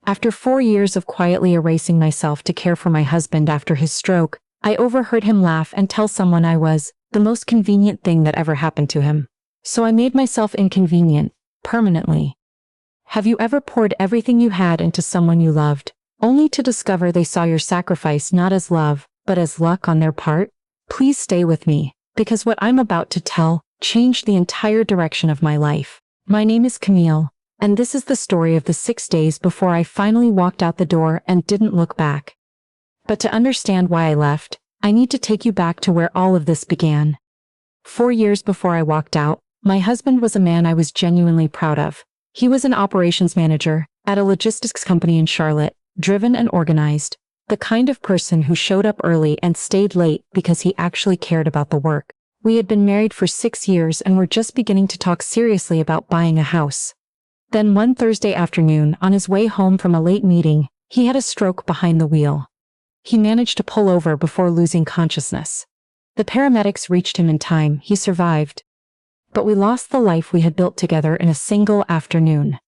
After 4 years of quietly erasing myself to care for my husband after his stroke, I overheard him laugh and tell someone I was the most convenient thing that ever happened to him. So I made myself inconvenient, permanently. Have you ever poured everything you had into someone you loved, only to discover they saw your sacrifice not as love, but as luck on their part? Please stay with me, because what I'm about to tell changed the entire direction of my life. My name is Camille, and this is the story of the 6 days before I finally walked out the door and didn't look back. But to understand why I left, I need to take you back to where all of this began. 4 years before I walked out, my husband was a man I was genuinely proud of. He was an operations manager at a logistics company in Charlotte, driven and organized, the kind of person who showed up early and stayed late because he actually cared about the work. We had been married for 6 years and were just beginning to talk seriously about buying a house. Then one Thursday afternoon, on his way home from a late meeting, he had a stroke behind the wheel. He managed to pull over before losing consciousness. The paramedics reached him in time. He survived. But we lost the life we had built together in a single afternoon.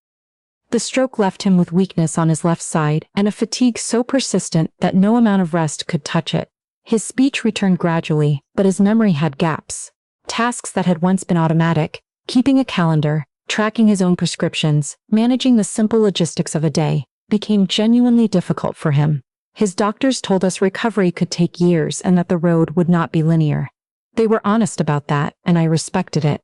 The stroke left him with weakness on his left side and a fatigue so persistent that no amount of rest could touch it. His speech returned gradually, but his memory had gaps. Tasks that had once been automatic, keeping a calendar, tracking his own prescriptions, managing the simple logistics of a day, became genuinely difficult for him. His doctors told us recovery could take years and that the road would not be linear. They were honest about that, and I respected it.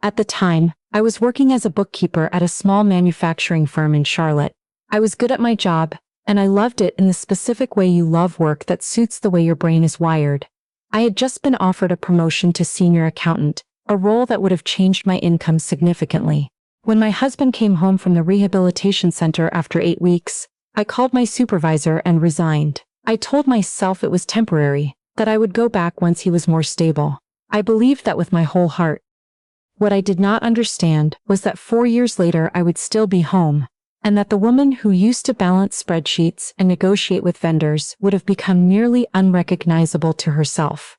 At the time, I was working as a bookkeeper at a small manufacturing firm in Charlotte. I was good at my job, and I loved it in the specific way you love work that suits the way your brain is wired. I had just been offered a promotion to senior accountant, a role that would have changed my income significantly. When my husband came home from the rehabilitation center after 8 weeks, I called my supervisor and resigned. I told myself it was temporary, that I would go back once he was more stable. I believed that with my whole heart. What I did not understand was that 4 years later I would still be home, and that the woman who used to balance spreadsheets and negotiate with vendors would have become nearly unrecognizable to herself.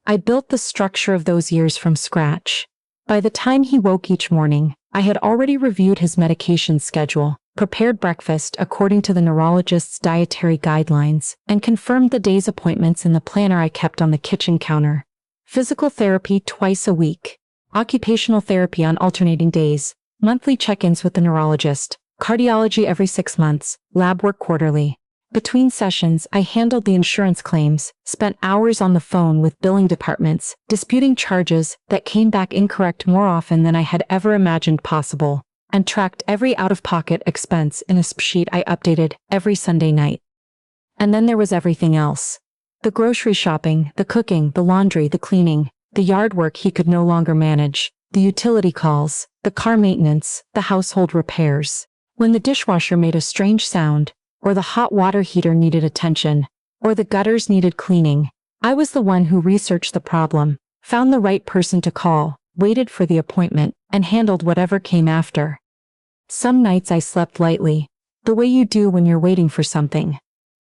I built the structure of those years from scratch. By the time he woke each morning, I had already reviewed his medication schedule, prepared breakfast according to the neurologist's dietary guidelines, and confirmed the day's appointments in the planner I kept on the kitchen counter. Physical therapy twice a week, occupational therapy on alternating days, monthly check-ins with the neurologist, cardiology every 6 months, lab work quarterly. Between sessions, I handled the insurance claims, spent hours on the phone with billing departments, disputing charges that came back incorrect more often than I had ever imagined possible, and tracked every out-of-pocket expense in a spreadsheet I updated every Sunday night. And then there was everything else. The grocery shopping, the cooking, the laundry, the cleaning, the yard work he could no longer manage, the utility calls, the car maintenance, the household repairs. When the dishwasher made a strange sound, or the hot water heater needed attention, or the gutters needed cleaning, I was the one who researched the problem, found the right person to call, waited for the appointment, and handled whatever came after. Some nights I slept lightly, the way you do when you're waiting for something.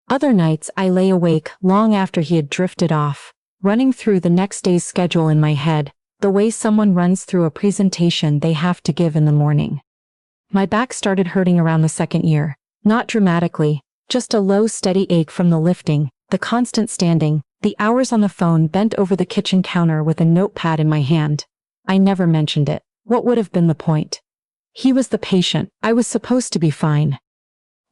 Other nights I lay awake long after he had drifted off, running through the next day's schedule in my head, the way someone runs through a presentation they have to give in the morning. My back started hurting around the 2nd year, not dramatically, just a low steady ache from the lifting, the constant standing, the hours on the phone bent over the kitchen counter with a notepad in my hand. I never mentioned it. What would have been the point? He was the patient. I was supposed to be fine.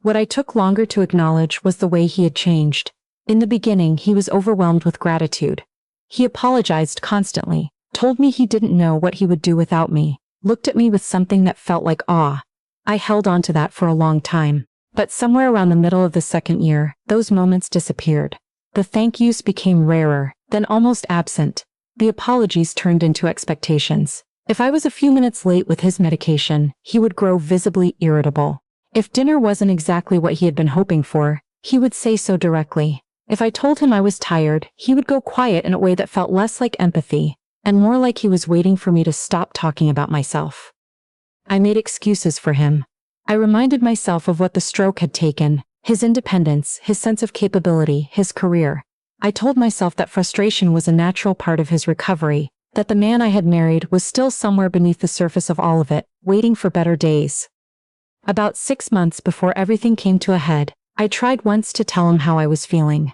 What I took longer to acknowledge was the way he had changed. In the beginning, he was overwhelmed with gratitude. He apologized constantly, told me he didn't know what he would do without me, looked at me with something that felt like awe. I held on to that for a long time. But somewhere around the middle of the 2nd year, those moments disappeared. The thank yous became rarer, then almost absent. The apologies turned into expectations. If I was a few minutes late with his medication, he would grow visibly irritable. If dinner wasn't exactly what he had been hoping for, he would say so directly. If I told him I was tired, he would go quiet in a way that felt less like empathy, and more like he was waiting for me to stop talking about myself. I made excuses for him. I reminded myself of what the stroke had taken, his independence, his sense of capability, his career. I told myself that frustration was a natural part of his recovery, that the man I had married was still somewhere beneath the surface of all of it, waiting for better days. About 6 months before everything came to a head, I tried once to tell him how I was feeling.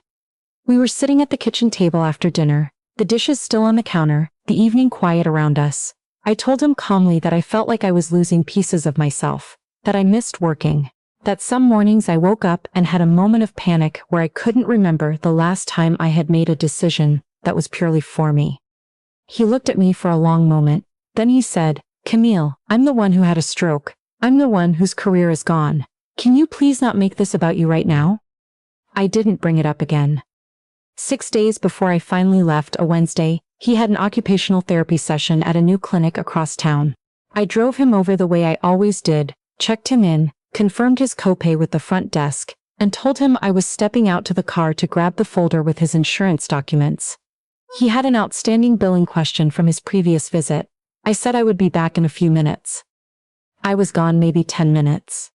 We were sitting at the kitchen table after dinner, the dishes still on the counter, the evening quiet around us. I told him calmly that I felt like I was losing pieces of myself, that I missed working, that some mornings I woke up and had a moment of panic where I couldn't remember the last time I had made a decision that was purely for me. He looked at me for a long moment, then he said, "Camille, I'm the one who had a stroke. I'm the one whose career is gone. Can you please not make this about you right now?" I didn't bring it up again. 6 days before I finally left, a Wednesday, he had an occupational therapy session at a new clinic across town. I drove him over the way I always did, checked him in, confirmed his copay with the front desk, and told him I was stepping out to the car to grab the folder with his insurance documents. He had an outstanding billing question from his previous visit. I said I would be back in a few minutes. I was gone maybe 10 minutes.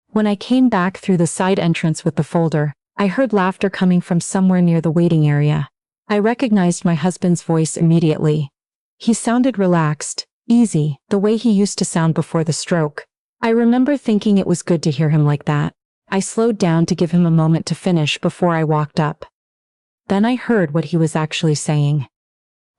When I came back through the side entrance with the folder, I heard laughter coming from somewhere near the waiting area. I recognized my husband's voice immediately. He sounded relaxed, easy, the way he used to sound before the stroke. I remember thinking it was good to hear him like that. I slowed down to give him a moment to finish before I walked up. Then I heard what he was actually saying.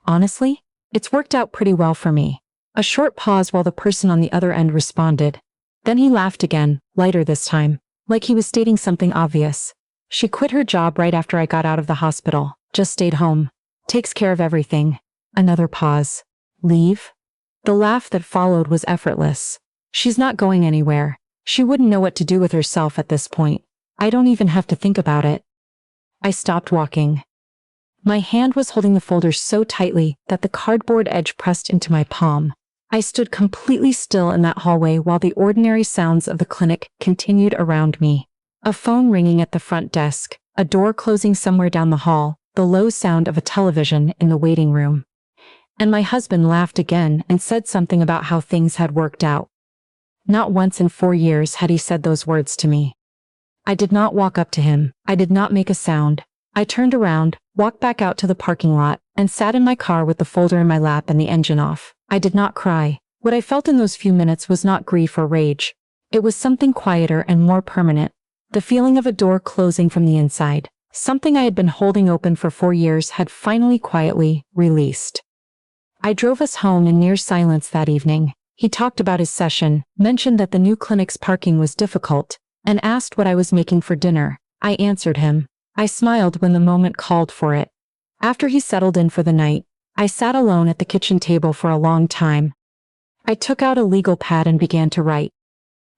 "Honestly, it's worked out pretty well for me." A short pause while the person on the other end responded. Then he laughed again, lighter this time, like he was stating something obvious. "She quit her job right after I got out of the hospital, just stayed home. Takes care of everything." Another pause. "Leave?" The laugh that followed was effortless. "She's not going anywhere. She wouldn't know what to do with herself at this point. I don't even have to think about it." I stopped walking. My hand was holding the folder so tightly that the cardboard edge pressed into my palm. I stood completely still in that hallway while the ordinary sounds of the clinic continued around me. A phone ringing at the front desk, a door closing somewhere down the hall, the low sound of a television in the waiting room. And my husband laughed again and said something about how things had worked out. Not once in 4 years had he said those words to me. I did not walk up to him. I did not make a sound. I turned around, walked back out to the parking lot, and sat in my car with the folder in my lap and the engine off. I did not cry. What I felt in those few minutes was not grief or rage. It was something quieter and more permanent. The feeling of a door closing from the inside. Something I had been holding open for 4 years had finally quietly released. I drove us home in near silence that evening. He talked about his session, mentioned that the new clinic's parking was difficult, and asked what I was making for dinner. I answered him. I smiled when the moment called for it. After he settled in for the night, I sat alone at the kitchen table for a long time. I took out a legal pad and began to write.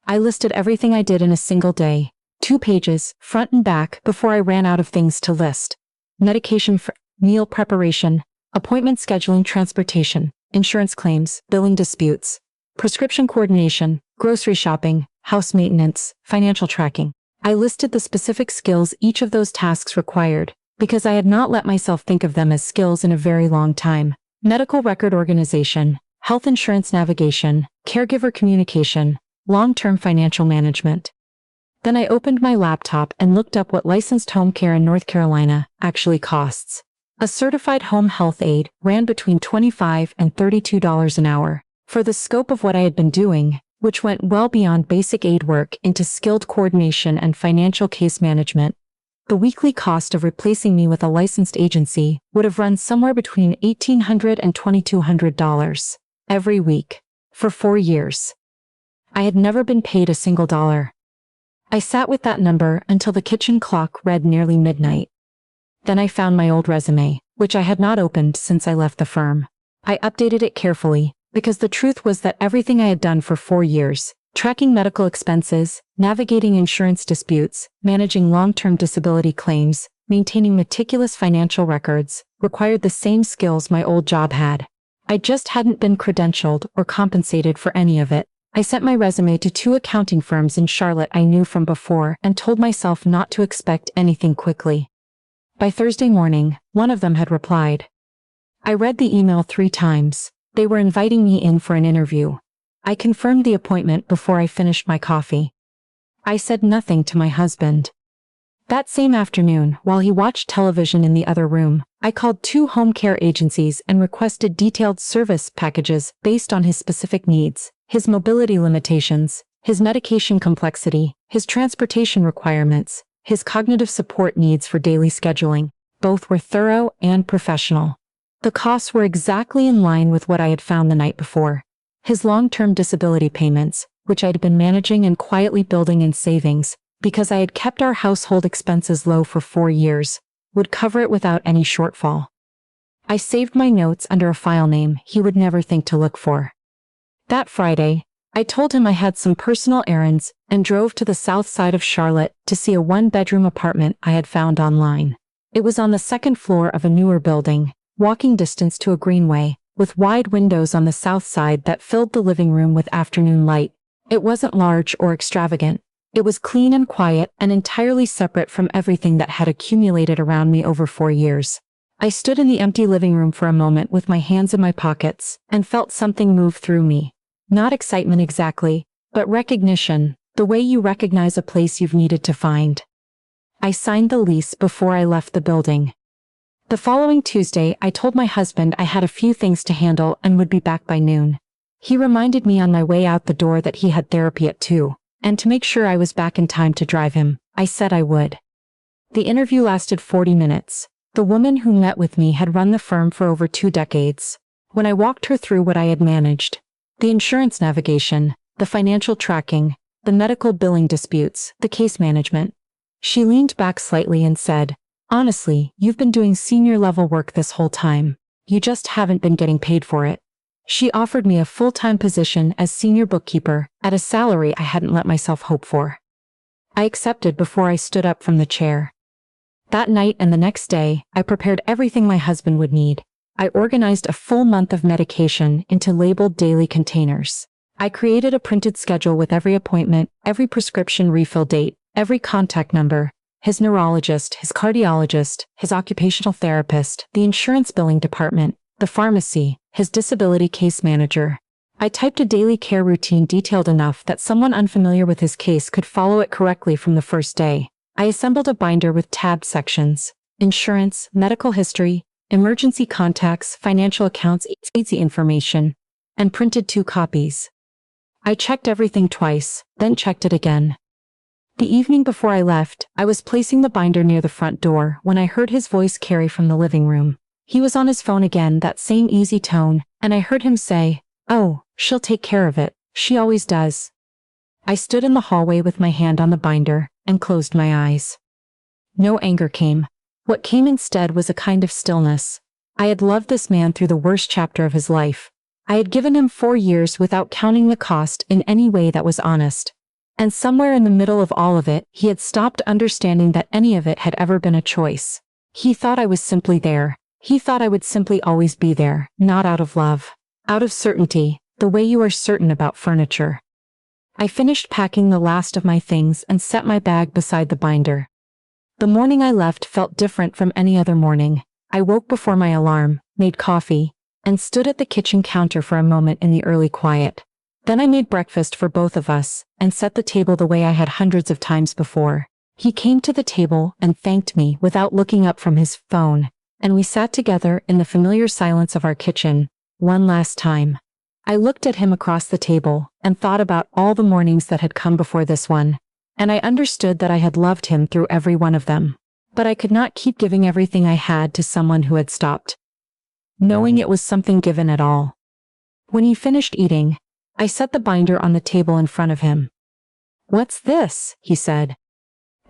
I listed everything I did in a single day, 2 pages, front and back, before I ran out of things to list. Medication, meal preparation, appointment scheduling, transportation, insurance claims, billing disputes, prescription coordination, grocery shopping, house maintenance, financial tracking. I listed the specific skills each of those tasks required, because I had not let myself think of them as skills in a very long time. Medical record organization, health insurance navigation, caregiver communication, long-term financial management. Then I opened my laptop and looked up what licensed home care in North Carolina actually costs. A certified home health aide ran between $25 and $32 an hour. For the scope of what I had been doing, which went well beyond basic aid work into skilled coordination and financial case management, the weekly cost of replacing me with a licensed agency would have run somewhere between $1,800 and $2,200 every week for 4 years. I had never been paid a single dollar. I sat with that number until the kitchen clock read nearly midnight. Then I found my old resume, which I had not opened since I left the firm. I updated it carefully, because the truth was that everything I had done for 4 years, tracking medical expenses, navigating insurance disputes, managing long-term disability claims, maintaining meticulous financial records, required the same skills my old job had. I just hadn't been credentialed or compensated for any of it. I sent my resume to 2 accounting firms in Charlotte I knew from before and told myself not to expect anything quickly. By Thursday morning, one of them had replied. I read the email 3 times. They were inviting me in for an interview. I confirmed the appointment before I finished my coffee. I said nothing to my husband. That same afternoon, while he watched television in the other room, I called 2 home care agencies and requested detailed service packages based on his specific needs, his mobility limitations, his medication complexity, his transportation requirements, his cognitive support needs for daily scheduling. Both were thorough and professional. The costs were exactly in line with what I had found the night before. His long-term disability payments, which I'd been managing and quietly building in savings, because I had kept our household expenses low for 4 years, would cover it without any shortfall. I saved my notes under a file name he would never think to look for. That Friday, I told him I had some personal errands and drove to the south side of Charlotte to see a 1-bedroom apartment I had found online. It was on the 2nd floor of a newer building, walking distance to a greenway, with wide windows on the south side that filled the living room with afternoon light. It wasn't large or extravagant. It was clean and quiet and entirely separate from everything that had accumulated around me over 4 years. I stood in the empty living room for a moment with my hands in my pockets and felt something move through me. Not excitement exactly, but recognition, the way you recognize a place you've needed to find. I signed the lease before I left the building. The following Tuesday, I told my husband I had a few things to handle and would be back by noon. He reminded me on my way out the door that he had therapy at 2, and to make sure I was back in time to drive him, I said I would. The interview lasted 40 minutes. The woman who met with me had run the firm for over 2 decades. When I walked her through what I had managed, the insurance navigation, the financial tracking, the medical billing disputes, the case management, she leaned back slightly and said, "Honestly, you've been doing senior-level work this whole time. You just haven't been getting paid for it." She offered me a full-time position as senior bookkeeper at a salary I hadn't let myself hope for. I accepted before I stood up from the chair. That night and the next day, I prepared everything my husband would need. I organized a full month of medication into labeled daily containers. I created a printed schedule with every appointment, every prescription refill date, every contact number, his neurologist, his cardiologist, his occupational therapist, the insurance billing department, the pharmacy, his disability case manager. I typed a daily care routine detailed enough that someone unfamiliar with his case could follow it correctly from the first day. I assembled a binder with tabbed sections: insurance, medical history, emergency contacts, financial accounts, easy information, and printed 2 copies. I checked everything twice, then checked it again. The evening before I left, I was placing the binder near the front door when I heard his voice carry from the living room. He was on his phone again, that same easy tone, and I heard him say, "Oh, she'll take care of it. She always does." I stood in the hallway with my hand on the binder and closed my eyes. No anger came. What came instead was a kind of stillness. I had loved this man through the worst chapter of his life. I had given him 4 years without counting the cost in any way that was honest. And somewhere in the middle of all of it, he had stopped understanding that any of it had ever been a choice. He thought I was simply there. He thought I would simply always be there, not out of love. Out of certainty, the way you are certain about furniture. I finished packing the last of my things and set my bag beside the binder. The morning I left felt different from any other morning. I woke before my alarm, made coffee, and stood at the kitchen counter for a moment in the early quiet. Then I made breakfast for both of us and set the table the way I had hundreds of times before. He came to the table and thanked me without looking up from his phone, and we sat together in the familiar silence of our kitchen, one last time. I looked at him across the table and thought about all the mornings that had come before this one, and I understood that I had loved him through every one of them. But I could not keep giving everything I had to someone who had stopped knowing it was something given at all. When he finished eating, I set the binder on the table in front of him. "What's this?" he said.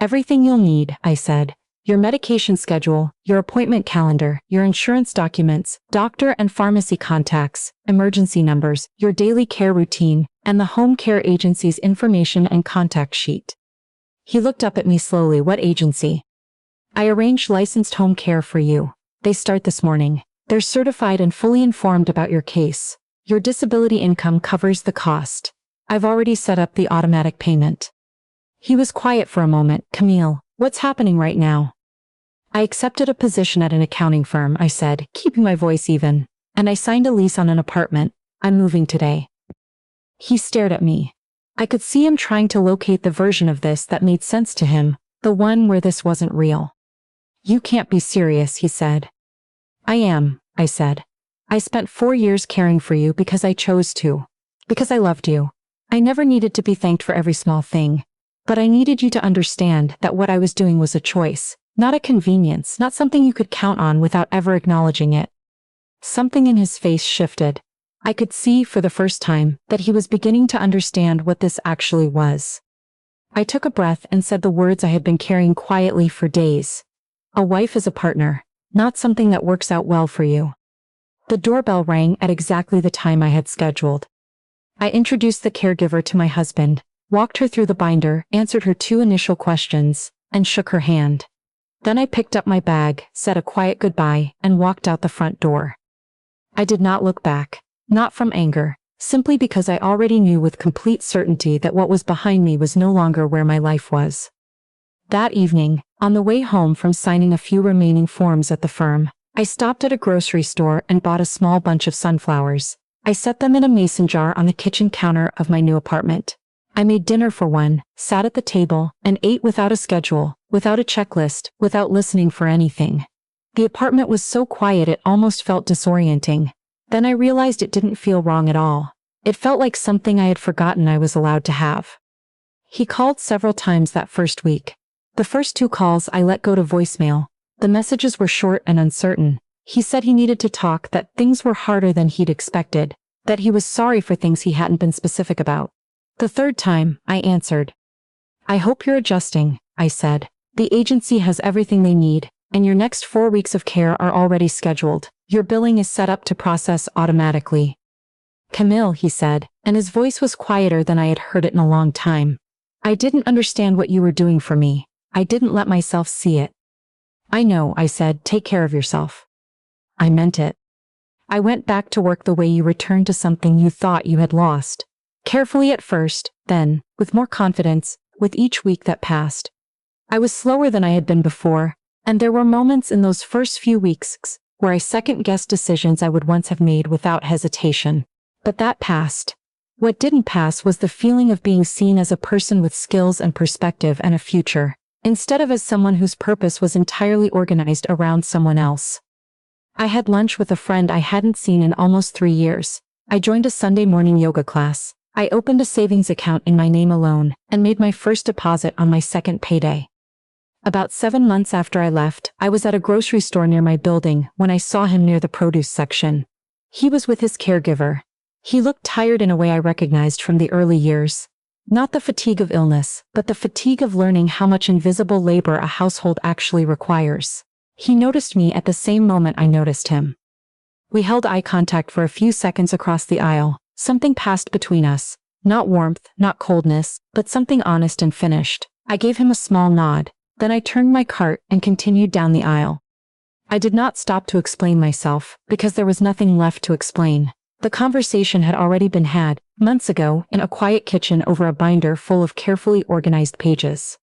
"Everything you'll need," I said. "Your medication schedule, your appointment calendar, your insurance documents, doctor and pharmacy contacts, emergency numbers, your daily care routine, and the home care agency's information and contact sheet." He looked up at me slowly. "What agency?" "I arranged licensed home care for you. They start this morning. They're certified and fully informed about your case. Your disability income covers the cost. I've already set up the automatic payment." He was quiet for a moment. "Camille, what's happening right now?" "I accepted a position at an accounting firm," I said, keeping my voice even. "And I signed a lease on an apartment. I'm moving today." He stared at me. I could see him trying to locate the version of this that made sense to him, the one where this wasn't real. "You can't be serious," he said. "I am," I said. "I spent 4 years caring for you because I chose to. Because I loved you. I never needed to be thanked for every small thing. But I needed you to understand that what I was doing was a choice, not a convenience, not something you could count on without ever acknowledging it. Something in his face shifted. I could see, for the first time, that he was beginning to understand what this actually was. I took a breath and said the words I had been carrying quietly for days. A wife is a partner, not something that works out well for you. The doorbell rang at exactly the time I had scheduled. I introduced the caregiver to my husband, walked her through the binder, answered her 2 initial questions, and shook her hand. Then I picked up my bag, said a quiet goodbye, and walked out the front door. I did not look back, not from anger, simply because I already knew with complete certainty that what was behind me was no longer where my life was. That evening, on the way home from signing a few remaining forms at the firm, I stopped at a grocery store and bought a small bunch of sunflowers. I set them in a mason jar on the kitchen counter of my new apartment. I made dinner for one, sat at the table, and ate without a schedule, without a checklist, without listening for anything. The apartment was so quiet it almost felt disorienting. Then I realized it didn't feel wrong at all. It felt like something I had forgotten I was allowed to have. He called several times that first week. The first 2 calls I let go to voicemail. The messages were short and uncertain. He said he needed to talk, that things were harder than he'd expected, that he was sorry for things he hadn't been specific about. The 3rd time, I answered. I hope you're adjusting, I said. The agency has everything they need, and your next 4 weeks of care are already scheduled. Your billing is set up to process automatically. Camille, he said, and his voice was quieter than I had heard it in a long time. I didn't understand what you were doing for me. I didn't let myself see it. I know, I said, take care of yourself. I meant it. I went back to work the way you returned to something you thought you had lost. Carefully at first, then, with more confidence, with each week that passed. I was slower than I had been before, and there were moments in those first few weeks where I second-guessed decisions I would once have made without hesitation. But that passed. What didn't pass was the feeling of being seen as a person with skills and perspective and a future, instead of as someone whose purpose was entirely organized around someone else. I had lunch with a friend I hadn't seen in almost 3 years. I joined a Sunday morning yoga class. I opened a savings account in my name alone and made my first deposit on my second payday. About 7 months after I left, I was at a grocery store near my building when I saw him near the produce section. He was with his caregiver. He looked tired in a way I recognized from the early years. Not the fatigue of illness, but the fatigue of learning how much invisible labor a household actually requires. He noticed me at the same moment I noticed him. We held eye contact for a few seconds across the aisle. Something passed between us. Not warmth, not coldness, but something honest and finished. I gave him a small nod. Then I turned my cart and continued down the aisle. I did not stop to explain myself, because there was nothing left to explain. The conversation had already been had, months ago, in a quiet kitchen over a binder full of carefully organized pages.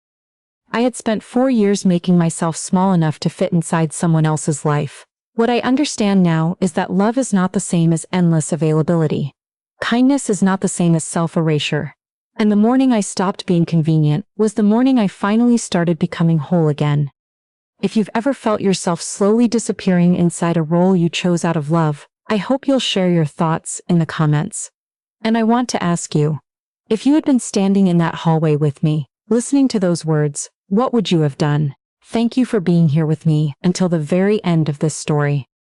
I had spent 4 years making myself small enough to fit inside someone else's life. What I understand now is that love is not the same as endless availability. Kindness is not the same as self-erasure. And the morning I stopped being convenient was the morning I finally started becoming whole again. If you've ever felt yourself slowly disappearing inside a role you chose out of love, I hope you'll share your thoughts in the comments. And I want to ask you, if you had been standing in that hallway with me, listening to those words, what would you have done? Thank you for being here with me until the very end of this story.